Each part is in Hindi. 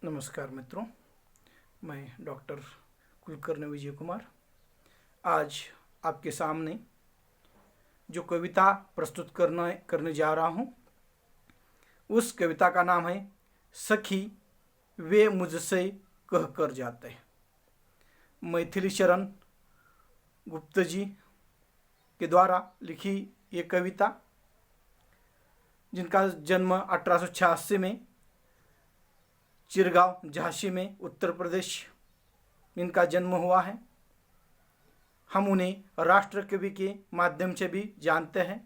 नमस्कार मित्रों, मैं डॉक्टर कुलकर्णी विजय कुमार आज आपके सामने जो कविता प्रस्तुत करने जा रहा हूँ, उस कविता का नाम है सखी वे मुझसे कह कर जाते हैं। मैथिली शरण गुप्त जी के द्वारा लिखी ये कविता, जिनका जन्म 1886 में चिरगांव झांसी में उत्तर प्रदेश इनका जन्म हुआ है। हम उन्हें राष्ट्र कवि के माध्यम से भी जानते हैं।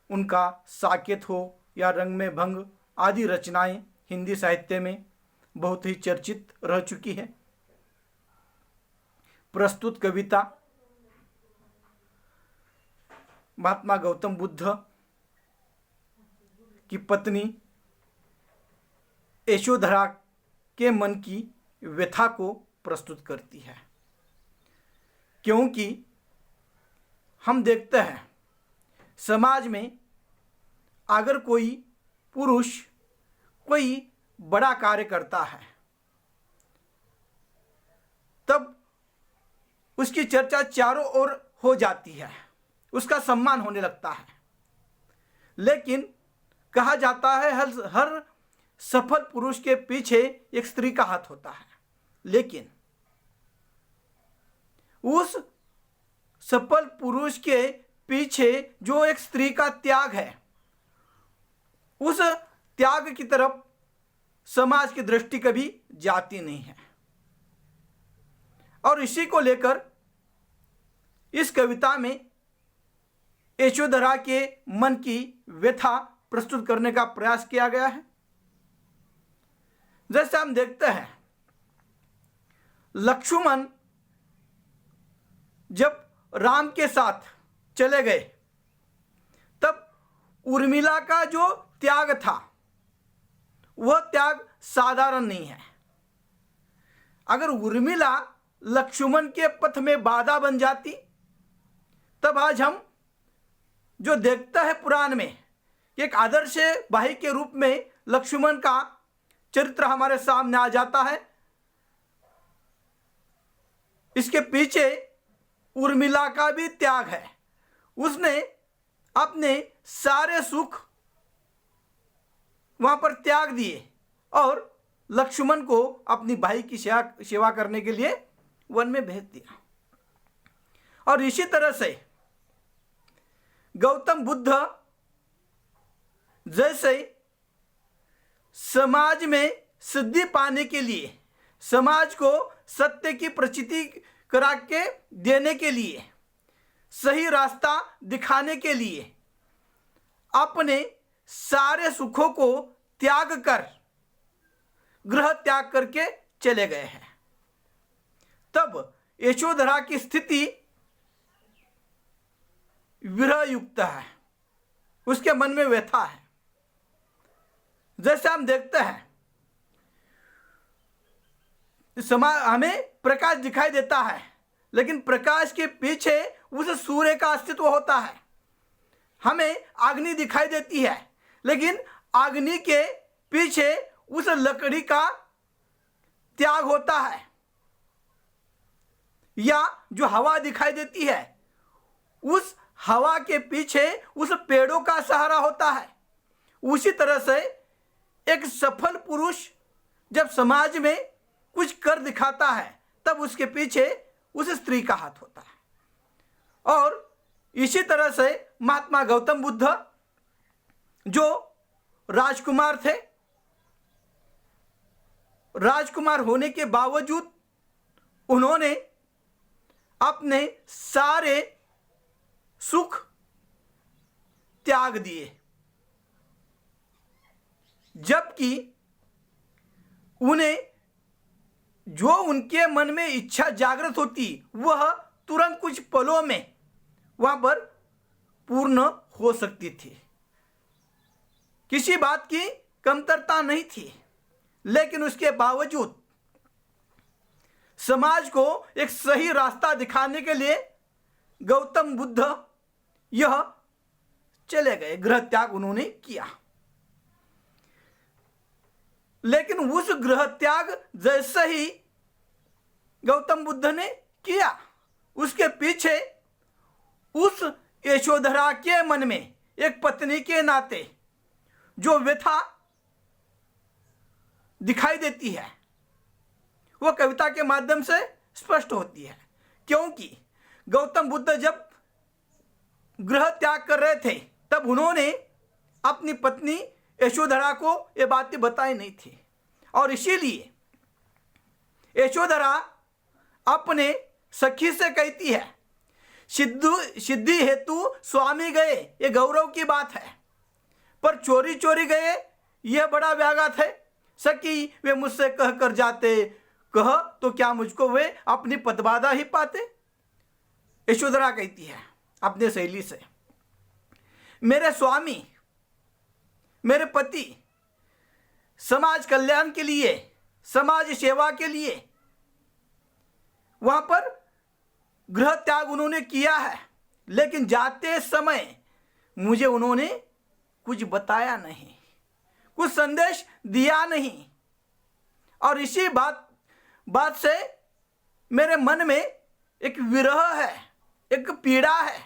उनका साकेत हो या रंग में भंग आदि रचनाएं हिंदी साहित्य में बहुत ही चर्चित रह चुकी है। प्रस्तुत कविता महात्मा गौतम बुद्ध की पत्नी यशोधरा के मन की व्यथा को प्रस्तुत करती है, क्योंकि हम देखते हैं समाज में अगर कोई पुरुष कोई बड़ा कार्य करता है तब उसकी चर्चा चारों ओर हो जाती है, उसका सम्मान होने लगता है। लेकिन कहा जाता है हर सफल पुरुष के पीछे एक स्त्री का हाथ होता है, लेकिन उस सफल पुरुष के पीछे जो एक स्त्री का त्याग है, उस त्याग की तरफ समाज की दृष्टि कभी जाती नहीं है। और इसी को लेकर इस कविता में यशोधरा के मन की व्यथा प्रस्तुत करने का प्रयास किया गया है। जैसे हम देखते हैं, लक्ष्मण जब राम के साथ चले गए तब उर्मिला का जो त्याग था वह त्याग साधारण नहीं है। अगर उर्मिला लक्ष्मण के पथ में बाधा बन जाती तब आज हम जो देखते हैं पुराण में एक आदर्श भाई के रूप में लक्ष्मण का चरित्र हमारे सामने आ जाता है। इसके पीछे उर्मिला का भी त्याग है। उसने अपने सारे सुख वहां पर त्याग दिए और लक्ष्मण को अपनी भाई की सेवा करने के लिए वन में भेज दिया। और इसी तरह से गौतम बुद्ध जैसे समाज में सिद्धि पाने के लिए, समाज को सत्य की प्रचिति करा के देने के लिए, सही रास्ता दिखाने के लिए अपने सारे सुखों को त्याग कर गृह त्याग करके चले गए हैं। तब यशोधरा की स्थिति विरह युक्त है, उसके मन में व्यथा है। जैसे हम देखते हैं हमें प्रकाश दिखाई देता है, लेकिन प्रकाश के पीछे उस सूर्य का अस्तित्व होता है। हमें अग्नि दिखाई देती है, लेकिन अग्नि के पीछे उस लकड़ी का त्याग होता है। या जो हवा दिखाई देती है, उस हवा के पीछे उस पेड़ों का सहारा होता है। उसी तरह से एक सफल पुरुष जब समाज में कुछ कर दिखाता है तब उसके पीछे उस स्त्री का हाथ होता है। और इसी तरह से महात्मा गौतम बुद्ध जो राजकुमार थे, राजकुमार होने के बावजूद उन्होंने अपने सारे सुख त्याग दिए, जबकि उन्हें जो उनके मन में इच्छा जागृत होती वह तुरंत कुछ पलों में वहां पर पूर्ण हो सकती थी। किसी बात की कमतरता नहीं थी, लेकिन उसके बावजूद समाज को एक सही रास्ता दिखाने के लिए गौतम बुद्ध यह चले गए, गृह त्याग उन्होंने किया। लेकिन उस गृह त्याग जैसे ही गौतम बुद्ध ने किया, उसके पीछे उस यशोधरा के मन में एक पत्नी के नाते जो व्यथा दिखाई देती है, वो कविता के माध्यम से स्पष्ट होती है। क्योंकि गौतम बुद्ध जब गृह त्याग कर रहे थे तब उन्होंने अपनी पत्नी यशोधरा को ये बातें बताई नहीं थी, और इसीलिए यशोधरा अपने सखी से कहती है, सिद्धि हेतु स्वामी गए, ये गौरव की बात है, पर चोरी चोरी गए यह बड़ा व्याघात है। सखी वे मुझसे कह कर जाते, कह तो क्या मुझको वे अपनी पदबाधा ही पाते। यशोधरा कहती है अपने सहेली से, मेरे स्वामी, मेरे पति समाज कल्याण के लिए, समाज सेवा के लिए वहां पर गृह त्याग उन्होंने किया है, लेकिन जाते समय मुझे उन्होंने कुछ बताया नहीं, कुछ संदेश दिया नहीं, और इसी बात से मेरे मन में एक विरह है, एक पीड़ा है।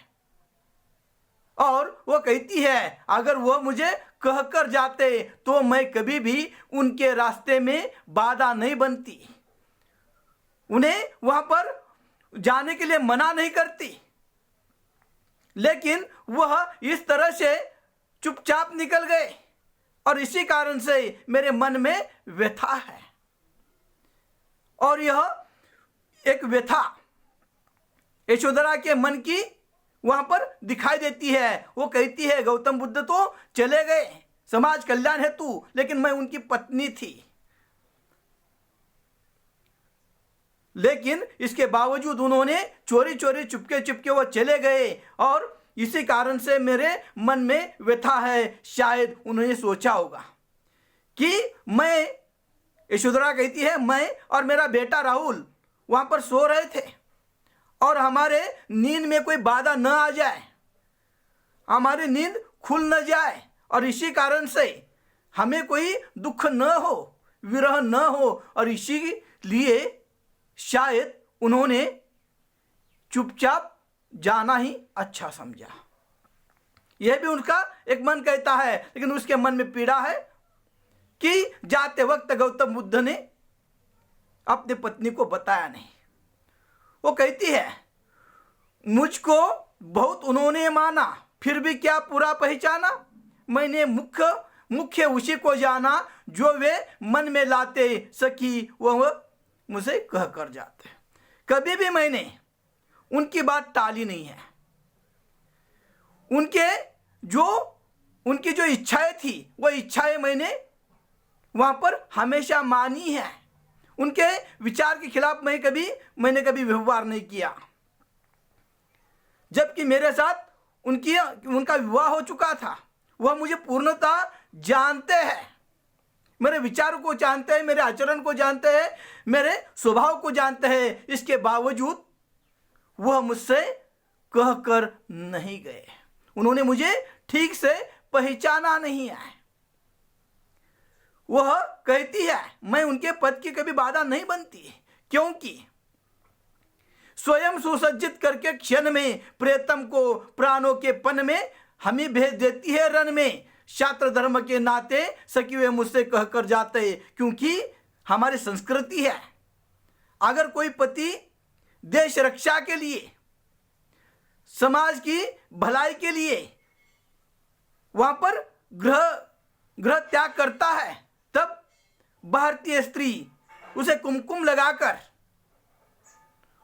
और वो कहती है अगर वो मुझे कहकर जाते तो मैं कभी भी उनके रास्ते में बाधा नहीं बनती, उन्हें वहां पर जाने के लिए मना नहीं करती, लेकिन वह इस तरह से चुपचाप निकल गए, और इसी कारण से मेरे मन में व्यथा है। और यह एक व्यथा यशोधरा के मन की वहां पर दिखाई देती है। वो कहती है गौतम बुद्ध तो चले गए समाज कल्याण हेतु, लेकिन मैं उनकी पत्नी थी, लेकिन इसके बावजूद उन्होंने चोरी चोरी चुपके चुपके वो चले गए, और इसी कारण से मेरे मन में व्यथा है। शायद उन्होंने सोचा होगा कि मैं, यशोधरा कहती है, मैं और मेरा बेटा राहुल वहां पर सो रहे थे और हमारे नींद में कोई बाधा न आ जाए, हमारी नींद खुल न जाए, और इसी कारण से हमें कोई दुख न हो, विरह न हो, और इसी लिए शायद उन्होंने चुपचाप जाना ही अच्छा समझा। यह भी उनका एक मन कहता है, लेकिन उसके मन में पीड़ा है कि जाते वक्त गौतम बुद्ध ने अपनी पत्नी को बताया नहीं। वो कहती है मुझको बहुत उन्होंने माना, फिर भी क्या पूरा पहचाना, मैंने मुख्य उसी को जाना जो वे मन में लाते, सखी वह मुझे कह कर जाते। कभी भी मैंने उनकी बात टाली नहीं है, उनकी जो इच्छाएं थी वह इच्छाएं मैंने वहां पर हमेशा मानी है। उनके विचार के खिलाफ मैंने कभी व्यवहार नहीं किया, जबकि मेरे साथ उनका विवाह हो चुका था। वह मुझे पूर्णतः जानते हैं, मेरे विचारों को जानते हैं, मेरे आचरण को जानते हैं, मेरे स्वभाव को जानते हैं। इसके बावजूद वह मुझसे कहकर नहीं गए, उन्होंने मुझे ठीक से पहचाना नहीं है। वह कहती है मैं उनके पद की कभी बाधा नहीं बनती, क्योंकि स्वयं सुसज्जित करके क्षण में प्रेतम को प्राणों के पन में हमें भेज देती है रण में। छात्र धर्म के नाते सखी वे मुझसे कहकर जाते, क्योंकि हमारी संस्कृति है अगर कोई पति देश रक्षा के लिए, समाज की भलाई के लिए वहां पर गृह त्याग करता है, तब भारतीय स्त्री उसे कुमकुम लगाकर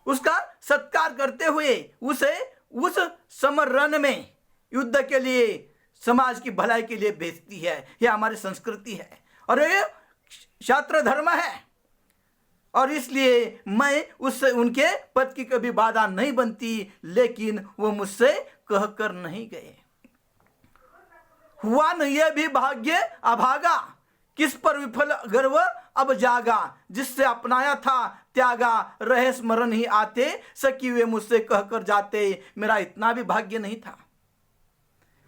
उसका सत्कार करते हुए उसे उस समर रण में युद्ध के लिए, समाज की भलाई के लिए भेजती है। यह हमारी संस्कृति है और ये छात्र धर्म है, और इसलिए मैं उससे उनके पद की कभी बाधा नहीं बनती, लेकिन वो मुझसे कहकर नहीं गए। हुआ न यह भी भाग्य अभागा, किस पर विफल गर्व अब जागा, जिससे अपनाया था त्यागा, रहे स्मरण ही आते, सखी वे मुझसे कहकर जाते। मेरा इतना भी भाग्य नहीं था,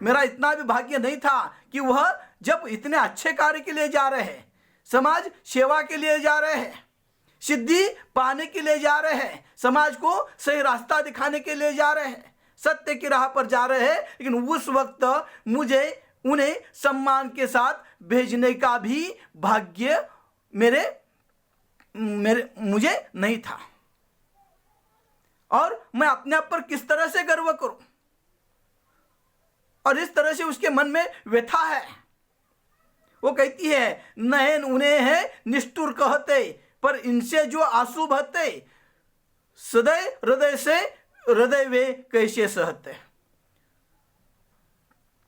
मेरा इतना भी भाग्य नहीं था कि वह जब इतने अच्छे कार्य के लिए जा रहे हैं, समाज सेवा के लिए जा रहे हैं, सिद्धि पाने के लिए जा रहे हैं, समाज को सही रास्ता दिखाने के लिए जा रहे हैं, सत्य की राह पर जा रहे हैं। लेकिन उस वक्त मुझे उन्हें सम्मान के साथ भेजने का भी भाग्य मुझे नहीं था। और मैं अपने आप पर किस तरह से गर्व करूं, और इस तरह से उसके मन में व्यथा है। वो कहती है, नयन उन्हें है निष्ठुर कहते, पर इनसे जो आंसू बहते, सदैव हृदय से हृदय वे कैसे सहते।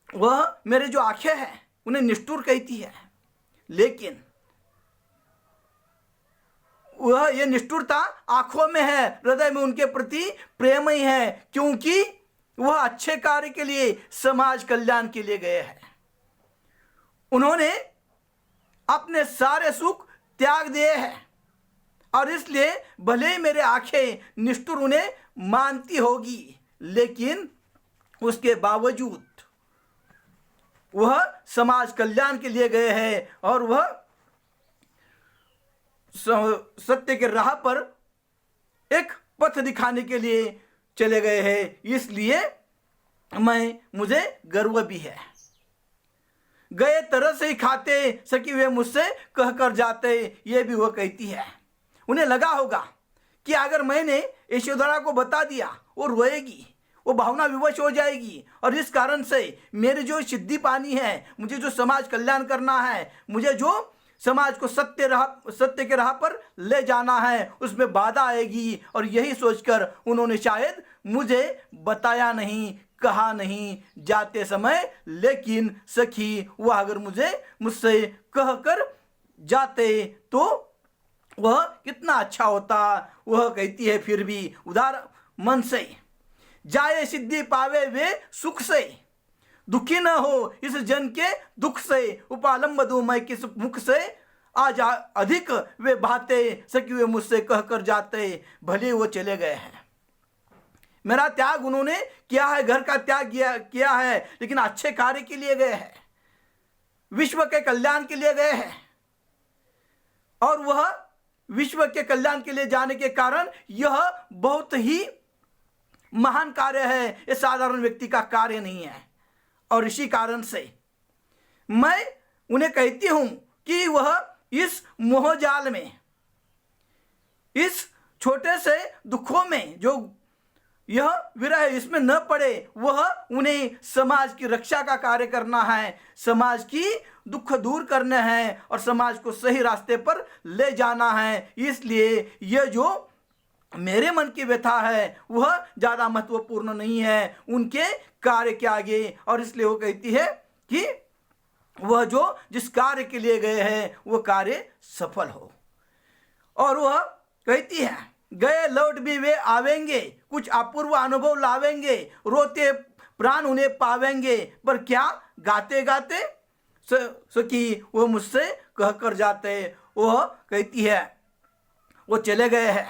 वह मेरे जो आंखें हैं उन्हें निष्ठुर कहती है, लेकिन वह ये निष्ठुरता आंखों में है, हृदय में उनके प्रति प्रेम ही है, क्योंकि वह अच्छे कार्य के लिए, समाज कल्याण के लिए गए हैं। उन्होंने अपने सारे सुख त्याग दिए हैं, और इसलिए भले ही मेरे आंखें निष्ठुर उन्हें मानती होगी, लेकिन उसके बावजूद वह समाज कल्याण के लिए गए हैं, और वह सत्य के राह पर एक पथ दिखाने के लिए चले गए हैं। इसलिए मुझे गर्व भी है। गए तरह से ही खाते, सकी वे मुझसे कह कर जाते, ये भी वह कहती है। उन्हें लगा होगा कि अगर मैंने यशोधरा को बता दिया, वो रोएगी, वो भावना विवश हो जाएगी, और इस कारण से मेरी जो सिद्धि पानी है, मुझे जो समाज कल्याण करना है, मुझे जो समाज को सत्य के राह पर ले जाना है, उसमें बाधा आएगी। और यही सोचकर उन्होंने शायद मुझे बताया नहीं, कहा नहीं जाते समय। लेकिन सखी वह अगर मुझसे कहकर जाते तो वह कितना अच्छा होता। वह कहती है, फिर भी उदार मन से जाए सिद्धि पावे वे सुख से, दुखी न हो इस जन के दुख से, उपालंब दूं मैं किस मुख से, आज अधिक वे बातें सकी वे मुझसे कहकर जाते। भले वो चले गए हैं, मेरा त्याग उन्होंने किया है, घर का त्याग किया है, लेकिन अच्छे कार्य के लिए गए हैं, विश्व के कल्याण के लिए गए हैं। और वह विश्व के कल्याण के लिए जाने के कारण यह बहुत ही महान कार्य है, यह साधारण व्यक्ति का कार्य नहीं है। और इसी कारण से मैं उन्हें कहती हूं कि वह इस मोहजाल में, इस छोटे से दुखों में जो यह विरह इसमें न पड़े। वह उन्हें समाज की रक्षा का कार्य करना है, समाज की दुख दूर करने हैं, और समाज को सही रास्ते पर ले जाना है। इसलिए यह जो मेरे मन की व्यथा है वह ज़्यादा महत्वपूर्ण नहीं है उनके कार्य के आगे। और इसलिए वो कहती है कि वह जो जिस कार्य के लिए गए हैं वह कार्य सफल हो। और वह कहती है, गए लौट भी वे आवेंगे, कुछ अपूर्व अनुभव लावेंगे, रोते प्राण उन्हें पावेंगे, पर क्या गाते गाते सखी वो मुझसे कहकर जाते। वह कहती है, वो चले गए हैं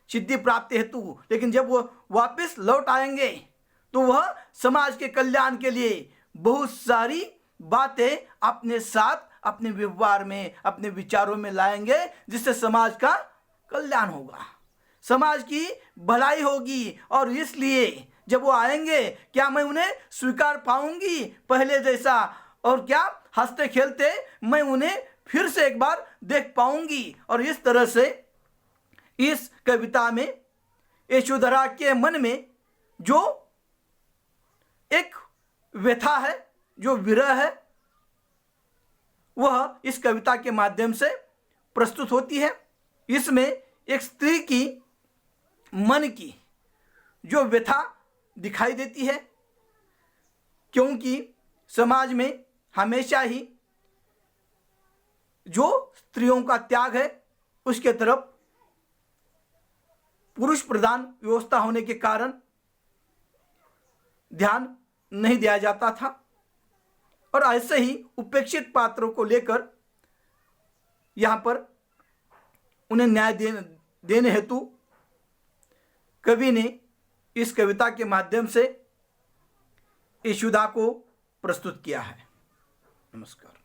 सिद्धि प्राप्ति हेतु, लेकिन जब वो वापस लौट आएंगे तो वह समाज के कल्याण के लिए बहुत सारी बातें अपने साथ, अपने व्यवहार में, अपने विचारों में लाएंगे, जिससे समाज का कल्याण होगा, समाज की भलाई होगी। और इसलिए जब वो आएंगे, क्या मैं उन्हें स्वीकार पाऊंगी पहले जैसा, और क्या हंसते खेलते मैं उन्हें फिर से एक बार देख पाऊंगी। और इस तरह से इस कविता में यशोधरा के मन में जो एक व्यथा है, जो विरह है, वह इस कविता के माध्यम से प्रस्तुत होती है। इसमें एक स्त्री की मन की जो व्यथा दिखाई देती है, क्योंकि समाज में हमेशा ही जो स्त्रियों का त्याग है उसके तरफ पुरुष प्रधान व्यवस्था होने के कारण ध्यान नहीं दिया जाता था। और ऐसे ही उपेक्षित पात्रों को लेकर यहाँ पर उन्हें न्याय देने हेतु कवि ने इस कविता के माध्यम से यशोदा को प्रस्तुत किया है। नमस्कार।